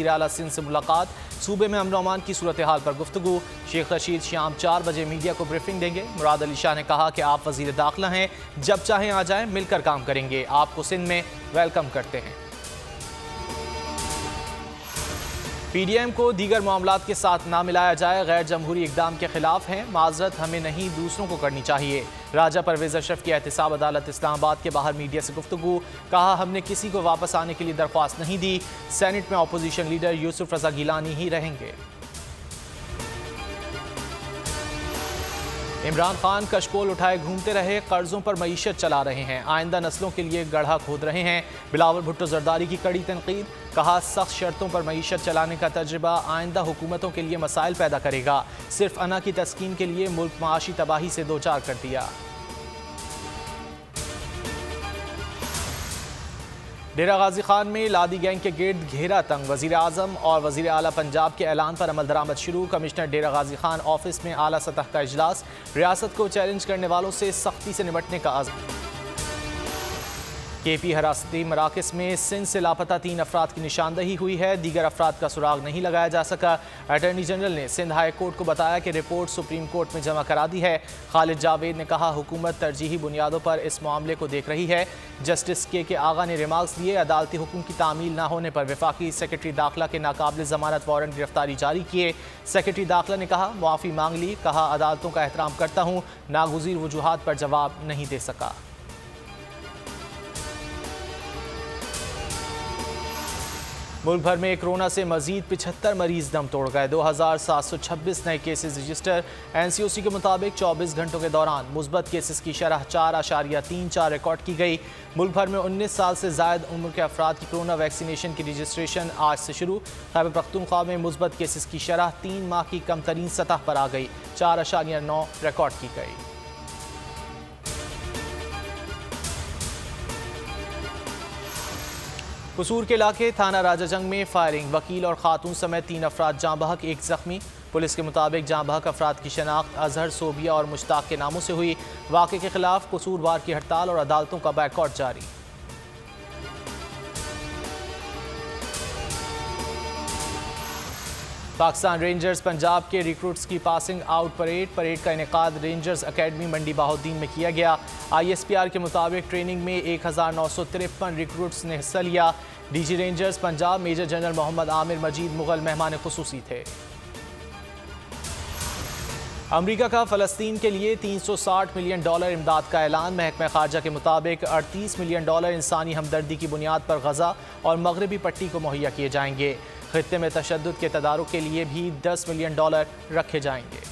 आला सिंध से मुलाकात, सूबे में अमन अमान की सूरत हाल पर गुफ्तगू। शेख रशीद शाम 4 बजे मीडिया को ब्रीफिंग देंगे। मुराद अली शाह ने कहा कि आप वजीर दाखिला हैं, जब चाहें आ जाएं, मिलकर काम करेंगे, आपको सिंध में वेलकम करते हैं। PDM को दीगर मामलात के साथ ना मिलाया जाए, गैर जमहूरी इकदाम के खिलाफ हैं, माजरत हमें नहीं दूसरों को करनी चाहिए। राजा परवेज अशरफ की एहतिसाब अदालत इस्लामाबाद के बाहर मीडिया से गुफ्तगू, कहा हमने किसी को वापस आने के लिए दरख्वास्त नहीं दी, सेनेट में अपोजिशन लीडर यूसुफ रजा गिलानी ही रहेंगे। इमरान खान कशकोल उठाए घूमते रहे, कर्जों पर मईशत चला रहे हैं, आइंदा नस्लों के लिए गड्ढा खोद रहे हैं। बिलावल भुट्टो जरदारी की कड़ी तनकीद, कहा सख्त शर्तों पर मईशत चलाने का तजुर्बा आइंदा हुकूमतों के लिए मसाइल पैदा करेगा, सिर्फ अना की तस्कीन के लिए मुल्क माशी तबाही से दो चार कर दिया। डेरा गाजी खान में लादी गैंग के गिर्द घेरा तंग, वजीर आजम और वजीर आला पंजाब के ऐलान पर अमल दरामद शुरू। कमिश्नर डेरा गाजी खान ऑफिस में आला सतह का इजलास, रियासत को चैलेंज करने वालों से सख्ती से निपटने का आज़म। KP हिरासती मराकज़ में सिंध से लापता 3 अफराद की निशानदही हुई है, दीगर अफराद का सुराग नहीं लगाया जा सका। अटॉर्नी जनरल ने सिंध हाई कोर्ट को बताया कि रिपोर्ट सुप्रीम कोर्ट में जमा करा दी है। खालिद जावेद ने कहा हुकूमत तरजीही बुनियादों पर इस मामले को देख रही है। जस्टिस के आगा ने रिमार्क्स दिए, अदालती हुक्म की तामील न होने पर वफाकी सेक्रेटरी दाखिला के नाकाबिल जमानत वारंट गिरफ्तारी जारी किए। सेक्रेटरी दाखिला ने कहा मुआफ़ी मांग ली, कहा अदालतों का एहतराम करता हूँ, नागुज़ीर वजूहात पर जवाब नहीं दे सका। मुल्क भर में कोरोना से मजीद 75 मरीज दम तोड़ गए, 2726 नए केसेस रजिस्टर। NCOC के मुताबिक 24 घंटों के दौरान मुस्बत केसेस की शरह 4.34 रिकॉर्ड की गई। मुल्क भर में 19 साल से ज़ायद उम्र के अफराद की कोरोना वैक्सीनेशन की रजिस्ट्रेशन आज से शुरू। खैबर पख्तूनख्वा में मुस्बत केसेस की शरह 3 माह की कम तरीन सतह पर आ गई, 4.9 रिकॉर्ड की गई। कसूर के इलाके थाना राजा जंग में फायरिंग, वकील और खातून समेत 3 अफराद जाँ बहक, 1 जख्मी। पुलिस के मुताबिक जाँ बहक अफराद की शनाख्त अजहर, सोबिया और मुश्ताक के नामों से हुई। वाक़े के खिलाफ कसूरवार की हड़ताल और अदालतों का बैकआउट जारी। पाकिस्तान रेंजर्स पंजाब के रिक्रूट्स की पासिंग आउट परेड का इनेकाद रेंजर्स अकेडमी मंडी बहाउद्दीन में किया गया। ISPR के मुताबिक ट्रेनिंग में 1953 रिक्रूट्स ने हिस्सा लिया। DG rangers Punjab major general Mohammad Amir Majid Mughal मेहमान खुसूसी थे। अमरीका का फ़लस्तीन के लिए $360 मिलियन इमदाद का ऐलान। महकमा खारजा के मुताबिक $38 मिलियन इंसानी हमदर्दी की बुनियाद पर गज़ा और मगरबी पट्टी को मुहैया किए जाएंगे। खित्ते में तशद्दुद के तदारुक के लिए भी $10 मिलियन रखे जाएंगे।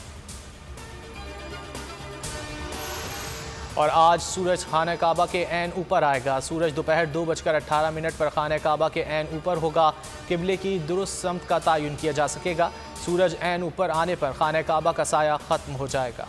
और आज सूरज खाना काबा के ऐन ऊपर आएगा। सूरज दोपहर 2:18 पर खाना काबा के ऐन ऊपर होगा। किबले की दुरुस्त समत का तयन किया जा सकेगा। सूरज ऐन ऊपर आने पर खाना काबा का साया ख़त्म हो जाएगा।